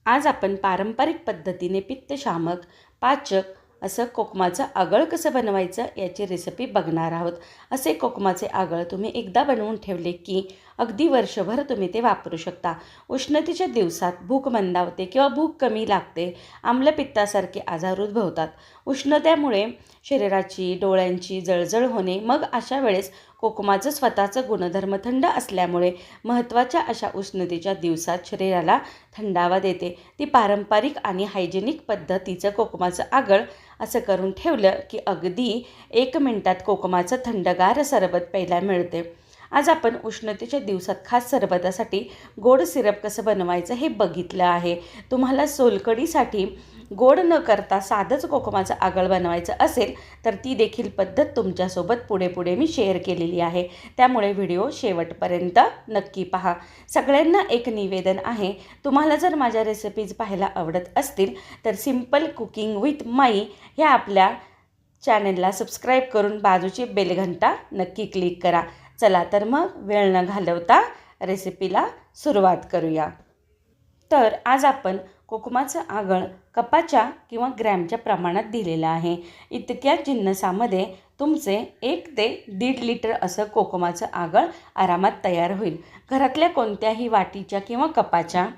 आज आपण पारंपरिक पद्धतीने पित्तशामक, पाचक असं कोकमाचं आगळ कसं बनवायचं याची रेसिपी बघणार आहोत। असे कोकमाचे आगळ तुम्ही एकदा बनवून ठेवले की अगदी वर्षभर तुम्ही ते वापरू शकता। उष्णतेच्या दिवसात भूक मंदावते किंवा भूक कमी लागते, आम्लपित्तासारखे आजार उद्भवतात। उष्णतेमुळे शरीराची, डोळ्यांची जळजळ होणे, मग अशा वेळेस कोकमाचं स्वतःचं गुणधर्म थंड असल्यामुळे महत्त्वाच्या अशा उष्णतेच्या दिवसात शरीराला थंडावा देते। ती पारंपरिक आणि हायजेनिक पद्धतीचं कोकमाचं आगळ असं करून ठेवलं की अगदी 1 मिनिटात कोकमाचं थंडगार सरबत प्यायला मिळते। आज आपण उष्णतेच्या दिवसात खास सरबतासाठी गोड सिरप कसं बनवायचं हे बघितलं आहे। तुम्हाला सोलकडीसाठी गोड न करता साधंच कोकमाचं आगळ बनवायचं असेल तर ती देखील पद्धत तुमच्यासोबत पुढे मी शेअर केलेली आहे, त्यामुळे व्हिडिओ शेवटपर्यंत नक्की पहा। सगळ्यांना एक निवेदन आहे, तुम्हाला जर माझ्या रेसिपीज पाहायला आवडत असतील तर सिंपल कुकिंग विथ माई ह्या आपल्या चॅनलला सबस्क्राईब करून बाजूची बेलघंटा नक्की क्लिक करा। चला तर मग वेळ न घालवता रेसिपीला सुरुवात करूया। तर आज आपण कोकमाचं आगळ कपाच्या किंवा ग्रॅमच्या प्रमाणात दिलेलं आहे। इतक्या जिन्नसामध्ये तुमचे 1 ते 1.5 लिटर असं कोकमाचं आगळ आरामात तयार होईल। घरातल्या कोणत्याही वाटीच्या किंवा कपाच्या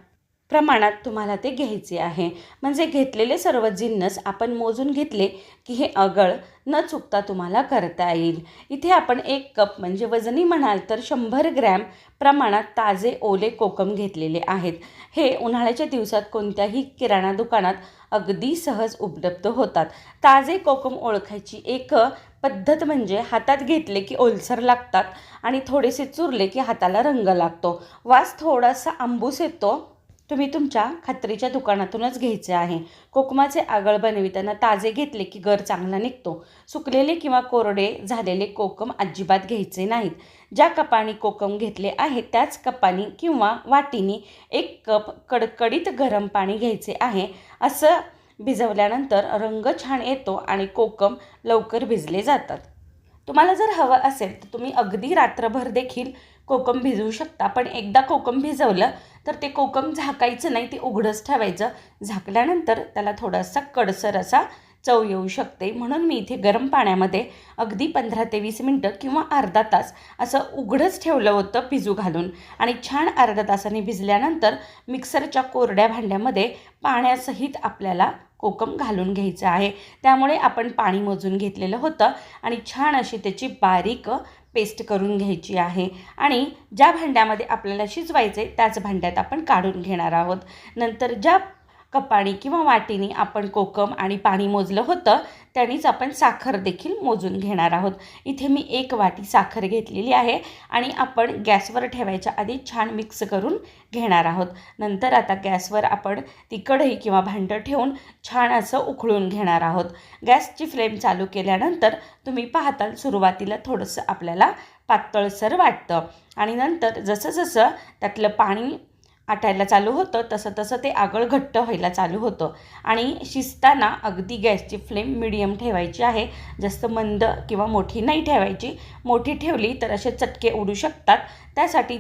प्रमाणात तुम्हाला ते घ्यायचे आहे, म्हणजे घेतलेले सर्व जिन्नस आपण मोजून घेतले की हे आगळ न चुकता तुम्हाला करता येईल। इथे आपण 1 कप म्हणजे वजनी म्हणाल तर 100 ग्रॅम प्रमाणात ताजे ओले कोकम घेतलेले आहेत। हे उन्हाळ्याच्या दिवसात कोणत्याही किराणा दुकानात अगदी सहज उपलब्ध होतात। ताजे कोकम ओळखायची एक पद्धत म्हणजे हातात घेतले की ओलसर लागतात आणि थोडेसे चुरले की हाताला रंग लागतो, वास थोडासा आंबूस येतो। तुम्ही तुमच्या खात्रीच्या दुकानातूनच घ्यायचे आहे। कोकमाचे आगळ बनविताना ताजे घेतले की गर चांगला निघतो। सुकलेले किंवा कोरडे झालेले कोकम अजिबात घ्यायचे नाहीत। ज्या कपाने कोकम घेतले आहे त्याच कपाने किंवा वाटीने 1 कप कडकडीत गरम पाणी घ्यायचे आहे। असं भिजवल्यानंतर रंग छान येतो आणि कोकम लवकर भिजले जातात। तुम्हाला जर हवं असेल तर तुम्ही अगदी रात्रभर देखील कोकम भिजवू शकता, पण एकदा कोकम भिजवलं तर ते कोकम झाकायचं नाही, ते उघडंच ठेवायचं। झाकल्यानंतर त्याला थोडासा कडसर असा चव येऊ शकते, म्हणून मी इथे गरम पाण्यामध्ये अगदी 15 ते 20 मिनटं किंवा अर्धा तास असं उघडंच ठेवलं होतं भिजू घालून। आणि छान अर्धा तासाने भिजल्यानंतर मिक्सरच्या कोरड्या भांड्यामध्ये पाण्यासहित आपल्याला कोकम घालून घ्यायचं आहे। त्यामुळे आपण पाणी मोजून घेतलेलं होतं आणि छान अशी त्याची बारीक पेस्ट करून घ्यायची आहे। आणि ज्या भांड्यामध्ये आपल्याला शिजवायचे त्याच भांड्यात आपण काढून घेणार आहोत। नंतर ज्या कपाने किंवा वाटीने आपण कोकम आणि पाणी मोजलं होतं त्यानेच आपण साखर देखील मोजून घेणार आहोत। इथे मी 1 वाटी साखर घेतलेली आहे आणि आपण गॅसवर ठेवायच्या आधी छान मिक्स करून घेणार आहोत। नंतर आता गॅसवर आपण ती कढई किंवा भांडं ठेवून छान असं उकळून घेणार आहोत। गॅसची फ्लेम चालू केल्यानंतर तुम्ही पाहताल सुरुवातीला थोडंसं आपल्याला पातळसर वाटतं आणि नंतर जसं त्यातलं पाणी आटायला चालू होतं तसं ते आगळ घट्ट व्हायला चालू होतं। आणि शिजताना अगदी गॅसची फ्लेम मीडियम ठेवायची आहे, जास्त मंद किंवा मोठी नाही ठेवायची। मोठी ठेवली तर असे चटके उडू शकतात, त्यासाठी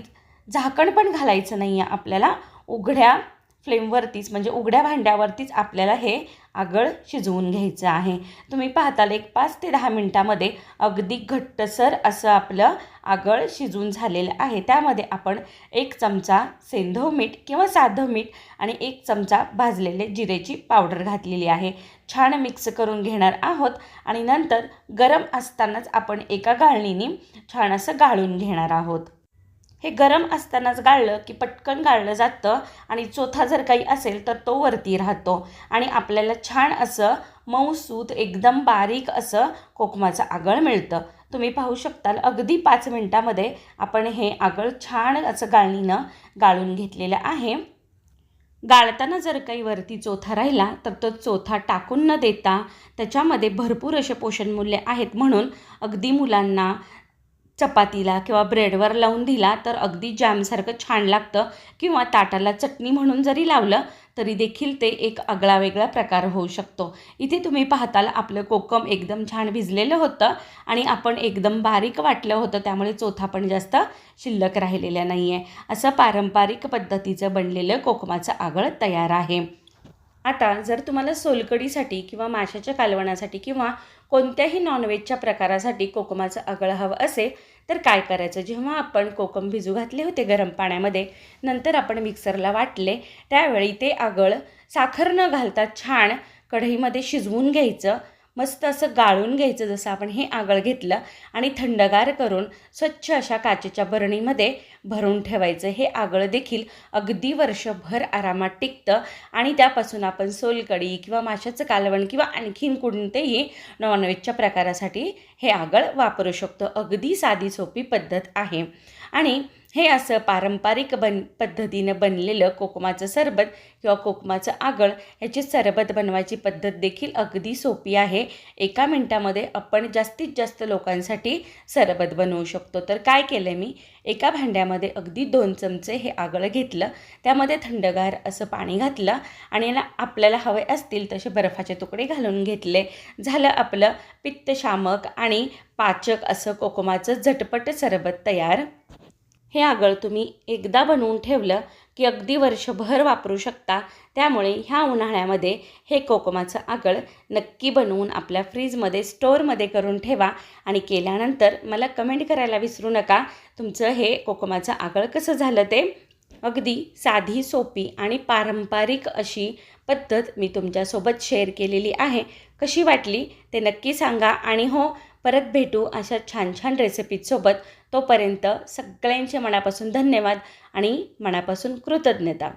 झाकण पण घालायचं नाही आहे आपल्याला। उघड्या फ्लेमवरतीच म्हणजे उघड्या भांड्यावरतीच आपल्याला हे आगळ शिजवून घ्यायचं आहे। तुम्ही पाहताल 5 ते 10 मिनिटामध्ये अगदी घट्टसर असं आपलं आगळ शिजून झालेलं आहे। त्यामध्ये आपण 1 चमचा सेंधव मीठ किंवा साधं मीठ आणि 1 चमचा भाजलेले जिरेची पावडर घातलेली आहे। छान मिक्स करून घेणार आहोत आणि नंतर गरम असतानाच आपण एका गाळणीने छान असं गाळून घेणार आहोत। हे गरम असतानाच गाळलं की पटकन गाळलं जातं आणि चोथा जर काही असेल तर तो वरती राहतो आणि आपल्याला छान असं मऊसूत एकदम बारीक असं कोकमाचं आगळ मिळतं। तुम्ही पाहू शकताल अगदी 5 मिनिटामध्ये आपण हे आगळ छान असं गाळणीनं गाळून घेतलेलं आहे। गाळताना जर काही वरती चोथा राहिला तर तो चोथा टाकून न देता त्याच्यामध्ये भरपूर असे पोषणमूल्य आहेत, म्हणून अगदी मुलांना, चपातीला किंवा ब्रेडवर लावून दिला तर अगदी जॅमसारखं छान लागतं, किंवा ताटाला चटणी म्हणून जरी लावलं तरी देखील ते एक आगळा वेगळा प्रकार होऊ शकतो. इथे तुम्ही पाहताल आपलं कोकम एकदम छान भिजलेलं होतं आणि आपण एकदम बारीक वाटलं होतं, त्यामुळे चोथा पण जास्त शिल्लक राहिलेला नाही आहे. असं पारंपरिक पद्धतीचं बनलेलं कोकमाचं आगळ तयार आहे. आता जर तुम्हाला सोलकडीसाठी किंवा माशाच्या कालवणासाठी किंवा कोणत्याही नॉनव्हेजच्या प्रकारासाठी कोकमाचं आगळ हवं असेल तर काय करायचं, जेव्हा आपण कोकम भिजू घातले होते गरम पाण्यामध्ये, नंतर आपण मिक्सरला वाटले, त्यावेळी ते आगळ साखर न घालता छान कढईमध्ये शिजवून घ्यायचं, मस्त असं गाळून घ्यायचं. जसं आपण हे आगळ घेतलं आणि थंडगार करून स्वच्छ अशा काचेच्या बरणीमध्ये भरून ठेवायचं. हे आगळ देखील अगदी वर्षभर आरामात टिकतं आणि त्यापासून आपण सोलकढी किंवा माशाचं कालवण किंवा आणखीन कोणतेही नॉनव्हेजच्या प्रकारासाठी हे आगळ वापरू शकतो. अगदी साधी सोपी पद्धत आहे. आणि हे असं पारंपरिक पद्धतीनं बनलेलं कोकमाचं सरबत किंवा कोकमाचं आगळ ह्याची सरबत बनवायची पद्धत देखील अगदी सोपी आहे. 1 मिनिटामध्ये आपण जास्तीत जास्त लोकांसाठी सरबत बनवू शकतो. तर काय केलं मी, एका भांड्यामध्ये अगदी 2 चमचे हे आगळ घेतलं, त्यामध्ये थंडगार असं पाणी घातलं आणि आपल्याला हवे असतील तसे बर्फाचे तुकडे घालून घेतले. झालं आपलं पित्तशामक आणि पाचक असं कोकमाचं झटपट सरबत तयार. हे आगळ तुम्ही एकदा बनवून ठेवलं की अगदी वर्षभर वापरू शकता. त्यामुळे ह्या उन्हाळ्यामध्ये हे कोकमाचं आगळ नक्की बनवून आपल्या फ्रीजमध्ये स्टोअरमध्ये करून ठेवा आणि केल्यानंतर मला कमेंट करायला विसरू नका तुमचं हे कोकमाचं आगळ कसं झालं ते. अगदी साधी सोपी आणि पारंपरिक अशी पद्धत मी तुमच्यासोबत शेअर केलेली आहे. कशी वाटली ते नक्की सांगा आणि हो, परत भेटू अशा छान छान रेसिपीसोबत. तोपर्यंत सगळ्यांचे मनापासून धन्यवाद आणि मनापासून कृतज्ञता.